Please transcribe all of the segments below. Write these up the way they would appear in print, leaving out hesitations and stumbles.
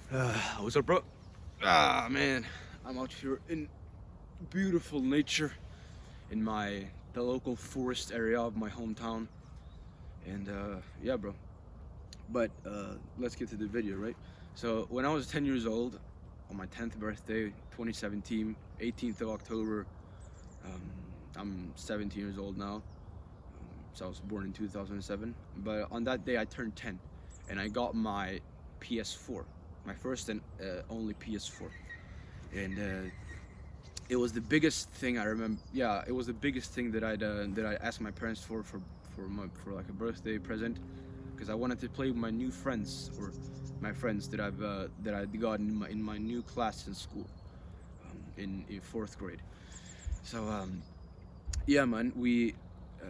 What's up, bro? Ah, man, I'm out here in beautiful nature in the local forest area of my hometown, and yeah, bro. But let's get to the video, right? So when I was 10 years old, on my 10th birthday, 2017, 18th of October, um, I'm 17 years old now. So I was born in 2007. But on that day, I turned 10, and I got my PS4, my first and only PS4. And it was the biggest thing I remember. Yeah, it was the biggest thing that I asked my parents for like a birthday present, because I wanted to play with my new friends, or my friends that I got in my new class in school, in fourth grade. So yeah, man, we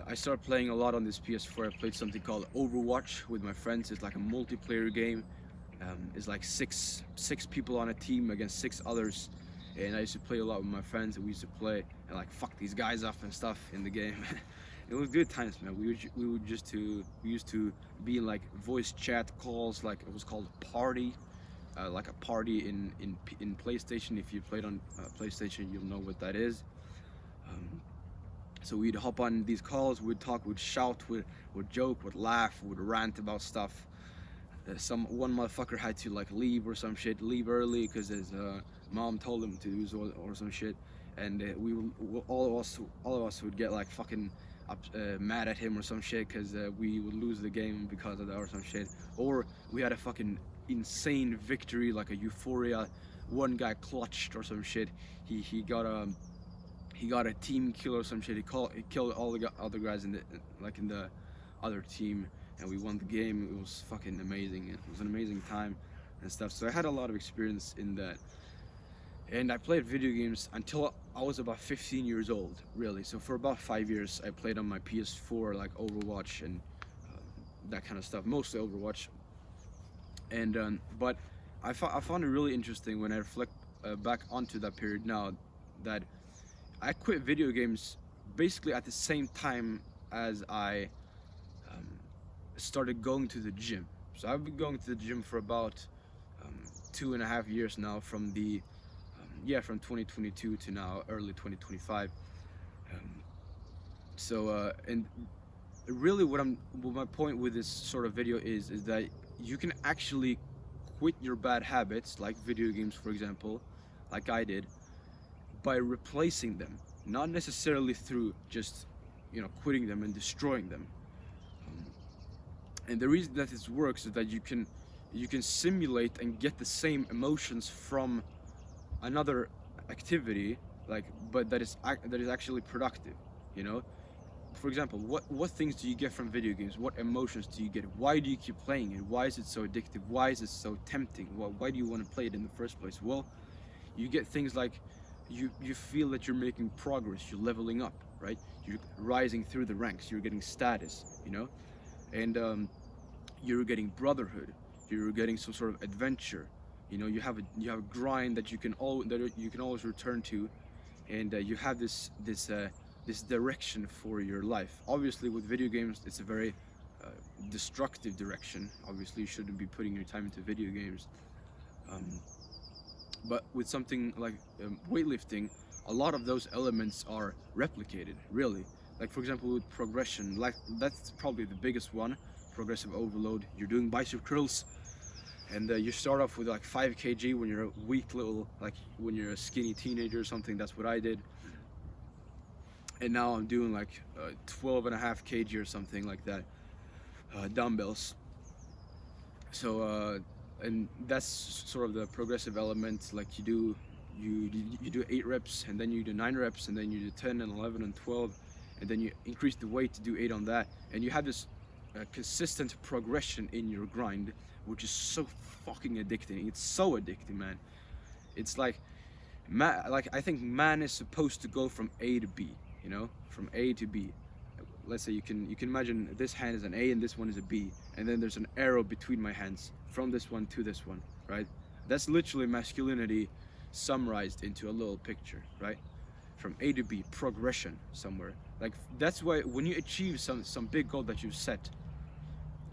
I started playing a lot on this PS4. I played something called Overwatch with my friends. It's like a multiplayer game. It's like six people on a team against six others, and I used to play a lot with my friends. And we used to play and like fuck these guys up and stuff in the game. It was good times, man. We used to be in like voice chat calls, like it was called Party, like a party in PlayStation. If you played on PlayStation, you'll know what that is. Um, so we'd hop on these calls, we'd talk, we'd shout, we'd joke, we'd laugh, we'd rant about stuff. Some one motherfucker had to like leave or some shit, leave early because his mom told him to, or some shit, and all of us would get like fucking mad at him or some shit because we would lose the game because of that or some shit, or we had a fucking insane victory like a euphoria. One guy clutched or some shit. He got a team kill or some shit. He killed all the other guys in the other team, and we won the game. It was fucking amazing. It was an amazing time and stuff. So I had a lot of experience in that, and I played video games until I was about 15 years old, really. So for about 5 years, I played on my PS4 like Overwatch and that kind of stuff, mostly Overwatch. And but I found it really interesting when I reflect back onto that period now, that I quit video games basically at the same time as I um, started going to the gym. So I've been going to the gym for about 2.5 years now, from 2022 to now, early 2025. Um, and really, what my point with this sort of video is that you can actually quit your bad habits, like video games, for example, like I did, by replacing them, not necessarily through just quitting them and destroying them. Um, and the reason that this works is that you can simulate and get the same emotions from another activity, like, but that is actually productive. You know, for example, what things do you get from video games? What emotions do you get? Why do you keep playing it? Why is it so addictive? Why is it so tempting? Why do you want to play it in the first place? Well, you get things like you feel that you're making progress, you're leveling up, right? You're rising through the ranks, you're getting status, and you're getting brotherhood, you're getting some sort of adventure. You have a grind that you can always return to, and you have this direction for your life. Obviously, with video games, it's a very uh, destructive direction. Obviously, you shouldn't be putting your time into video games. um, but with something like weightlifting, a lot of those elements are replicated, really. Like, for example, with progression, like that's probably the biggest one. Progressive overload. You're doing bicep curls, and you start off with like 5 kg when you're a weak little, like when you're a skinny teenager or something. That's what I did. And now I'm doing like 12.5 kg or something like that, dumbbells. So and that's sort of the progressive element. Like you do 8 reps, and then you do 9 reps, and then you do 10 and 11 and 12, and then you increase the weight to do 8 on that, and you have this consistent progression in your grind, which is so fucking addicting. It's so addicting, man. It's like like I think man is supposed to go from A to B, from A to B. Let's say you can imagine this hand is an A and this one is a B, and then there's an arrow between my hands from this one to this one, right? That's literally masculinity summarized into a little picture, right? From A to B, progression somewhere. Like, that's why when you achieve some big goal that you've set,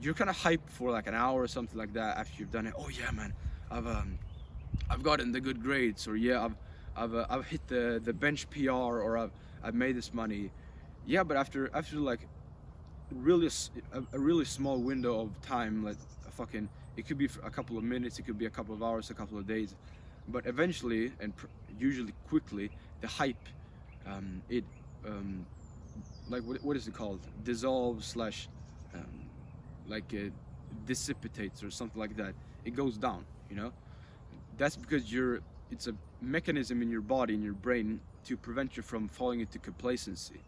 you're kind of hyped for like an hour or something like that after you've done it. Oh yeah, man, I've gotten the good grades, or yeah, I've hit the bench PR, or I've made this money. Yeah, but after like a really small window of time, like a fucking, it could be a couple of minutes, it could be a couple of hours, a couple of days, but eventually and usually quickly, the hype, it like what is it called, dissolves slash like dissipates or something like that. It goes down, you know. That's because it's a mechanism in your body, in your brain, to prevent you from falling into complacency.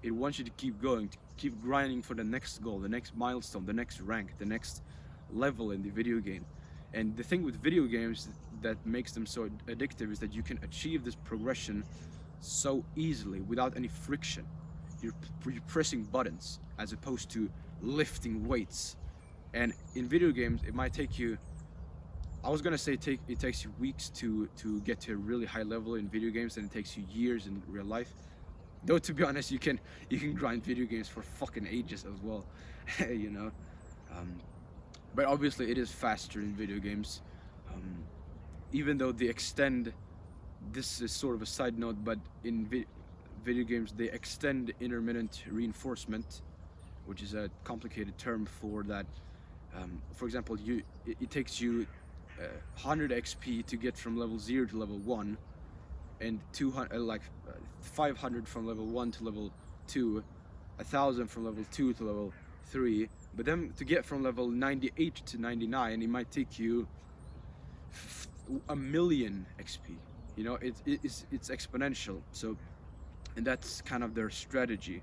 It wants you to keep going, to keep grinding for the next goal, the next milestone, the next rank, the next level in the video game. And the thing with video games that makes them so addictive is that you can achieve this progression so easily without any friction. You're pressing buttons as opposed to lifting weights. And in video games, it might take you, I was gonna say it takes you weeks to get to a really high level in video games, and it takes you years in real life. Though to be honest, you can grind video games for fucking ages as well, you know. But obviously, it is faster in video games, even though they extend. This is sort of a side note, but in video games they extend intermittent reinforcement, which is a complicated term for that. For example, it takes you 100 XP to get from level 0 to level 1, and 500 from level 1 to level 2, 1,000 from level 2 to level 3. But then to get from level 98 to 99, it might take you a million XP. You know, it's exponential. So, and that's kind of their strategy,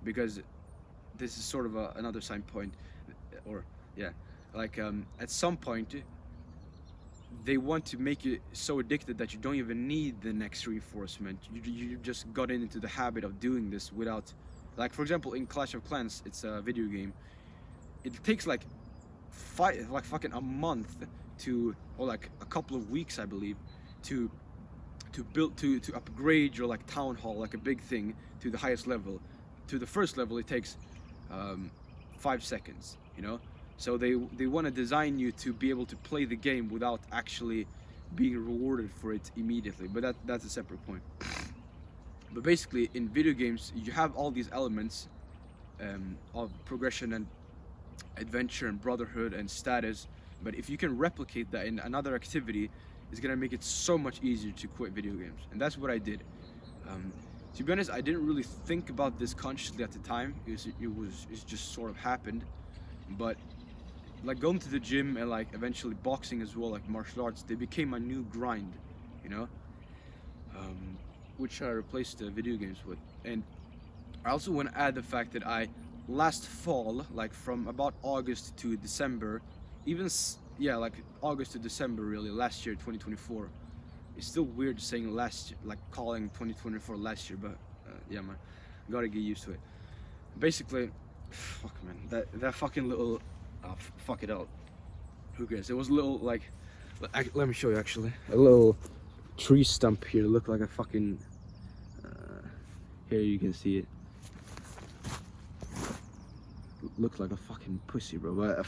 because this is sort of another side point, or yeah, like at some point they want to make you so addicted that you don't even need the next reinforcement. You just got into the habit of doing this without, like for example in Clash of Clans, it's a video game. It takes like fucking a month to, or like a couple of weeks, I believe, to build to upgrade your like town hall, like a big thing, to the highest level. To the first level it takes 5 seconds, you know. So they want to design you to be able to play the game without actually being rewarded for it immediately. But that's a separate point. But basically in video games you have all these elements of progression and adventure and brotherhood and status, but if you can replicate that in another activity, it's gonna make it so much easier to quit video games. And that's what I did. To be honest, I didn't really think about this consciously at the time. It just sort of happened. But like going to the gym and like eventually boxing as well, like martial arts, they became my new grind, you know, which I replaced the video games with. And I also want to add the fact that I last fall, like from about August to December, yeah, like August to December really, last year, 2024. It's still weird saying last year, like calling 2024 last year, but yeah man, gotta get used to it. Basically, fuck man, that fucking little, fuck it out, who cares. It was a little like, let me show you actually, a little tree stump here, looked like a fucking, here you can see it. Looks like a fucking pussy, bro. But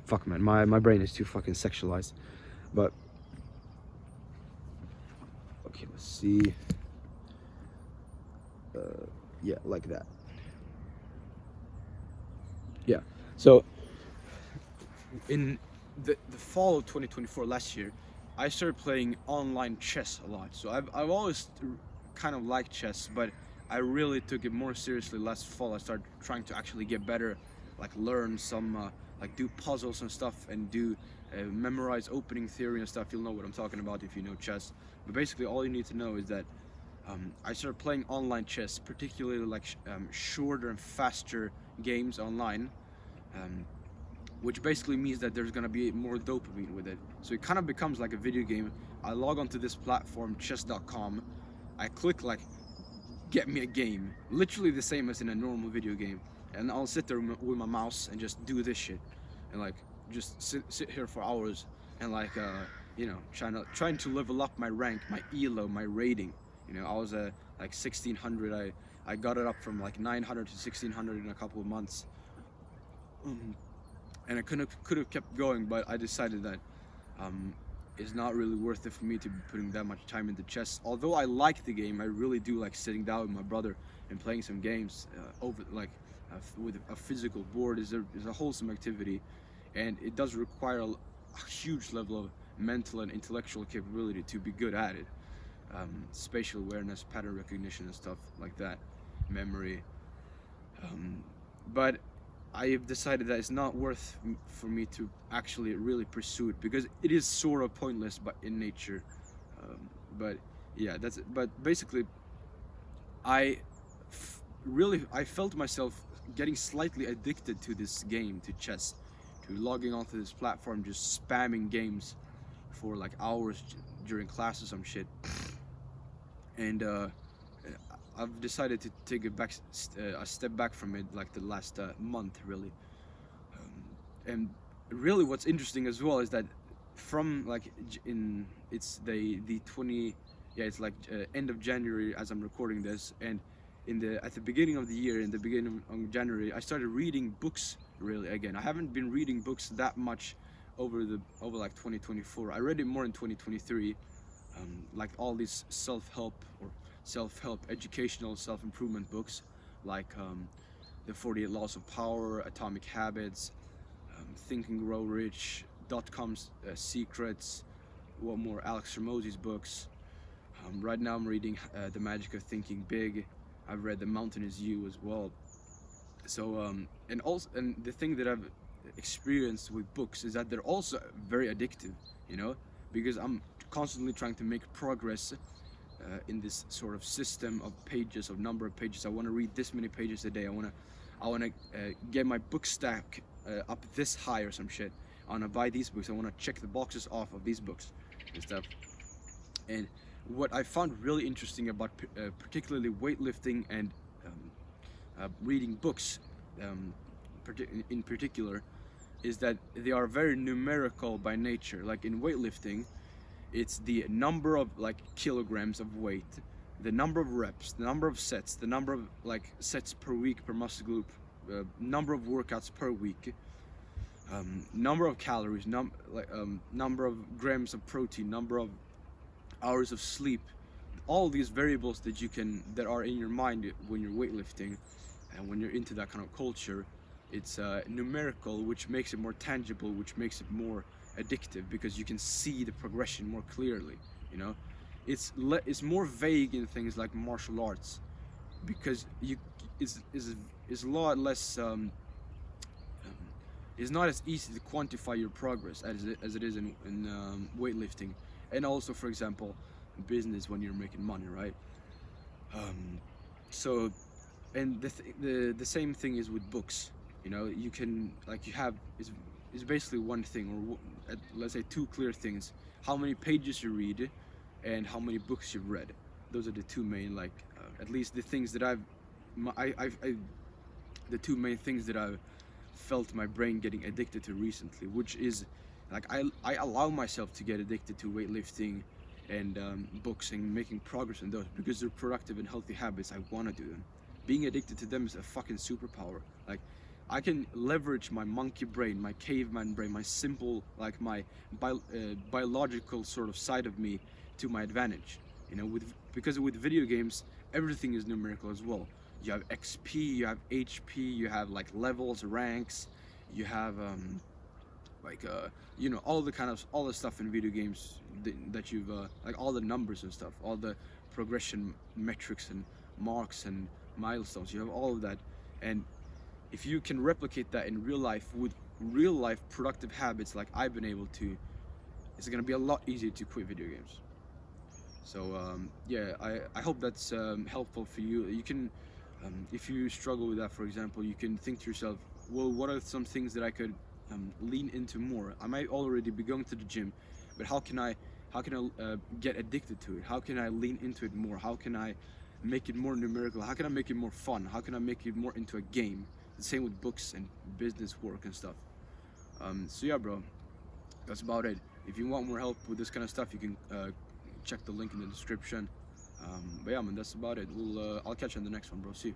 fuck man, my brain is too fucking sexualized. But okay, let's see. Yeah, like that. Yeah. So in the fall of 2024, last year, I started playing online chess a lot. So I've always kind of liked chess, but I really took it more seriously last fall. I started trying to actually get better, like learn some, like do puzzles and stuff, and do memorize opening theory and stuff. You'll know what I'm talking about if you know chess. But basically all you need to know is that I started playing online chess, particularly like shorter and faster games online, which basically means that there's gonna be more dopamine with it. So it kind of becomes like a video game. I log onto this platform, chess.com. I click like, get me a game, literally the same as in a normal video game, and I'll sit there with my mouse and just do this shit, and like just sit here for hours, and like you know, trying to level up my rank, my elo, my rating. You know, I was like 1600. I got it up from like 900 to 1600 in a couple of months, and I could have kept going, but I decided that um, it's not really worth it for me to be putting that much time into chess. Although I like the game, I really do like sitting down with my brother and playing some games over like with a physical board is a wholesome activity, and it does require a huge level of mental and intellectual capability to be good at it. Spatial awareness, pattern recognition, and stuff like that, memory. Um, but I have decided that it's not worth for me to actually really pursue it because it is sort of pointless, but in nature. But yeah, that's it. But basically, I I felt myself getting slightly addicted to this game, to chess, to logging onto this platform, just spamming games for like hours during class or some shit. And I've decided to take a step back from it, like the last month, really. And really, what's interesting as well is that from like in it's the 20 yeah it's like end of January as I'm recording this, and in the at the beginning of the year, in the beginning of January, I started reading books really again. I haven't been reading books that much over like 2024. I read it more in 2023, like all these self-help educational self-improvement books, like the 48 Laws of Power, Atomic Habits, Think and Grow Rich, Dot-Com's Secrets, what more, Alex Hormozy's books. Right now I'm reading The Magic of Thinking Big. I've read The Mountain Is You as well. So and the thing that I've experienced with books is that they're also very addictive, you know, because I'm constantly trying to make progress in this sort of system of pages, of number of pages. I want to read this many pages a day. I want to get my book stack up this high or some shit. I want to buy these books. I want to check the boxes off of these books and stuff. And what I found really interesting about particularly weightlifting and reading books in particular is that they are very numerical by nature. Like in weightlifting, it's the number of like kilograms of weight, the number of reps, the number of sets, the number of like sets per week per muscle group, number of workouts per week, number of calories, number of grams of protein, number of hours of sleep. All these variables that are in your mind when you're weightlifting and when you're into that kind of culture, it's numerical, which makes it more tangible, which makes it more addictive because you can see the progression more clearly. You know, it's more vague in things like martial arts because it's a lot less. It's not as easy to quantify your progress as it is in weightlifting, and also, for example, business when you're making money, right? So, and the same thing is with books. You know, you can like you have is basically one thing, or let's say two clear things: how many pages you read, and how many books you've read. Those are the two main, like, at least the things that the two main things that I've felt my brain getting addicted to recently, which is like I allow myself to get addicted to weightlifting and books and making progress in those because they're productive and healthy habits. I want to do them. Being addicted to them is a fucking superpower. Like, I can leverage my monkey brain, my caveman brain, my simple, like my biological sort of side of me to my advantage. You know, because with video games, everything is numerical as well. You have XP, you have HP, you have like levels, ranks, you have like you know, all the stuff in video games that you've like all the numbers and stuff, all the progression metrics and marks and milestones. You have all of that, and if you can replicate that in real life with real life productive habits like I've been able to, it's gonna be a lot easier to quit video games. So yeah, I hope that's helpful for you. You can, if you struggle with that, for example, you can think to yourself, well, what are some things that I could lean into more? I might already be going to the gym, but how can I get addicted to it? How can I lean into it more? How can I make it more numerical? How can I make it more fun? How can I make it more into a game? The same with books and business work and stuff. So yeah, bro, that's about it. If you want more help with this kind of stuff, you can check the link in the description. But yeah, man, that's about it. I'll catch you on the next one, bro. See you.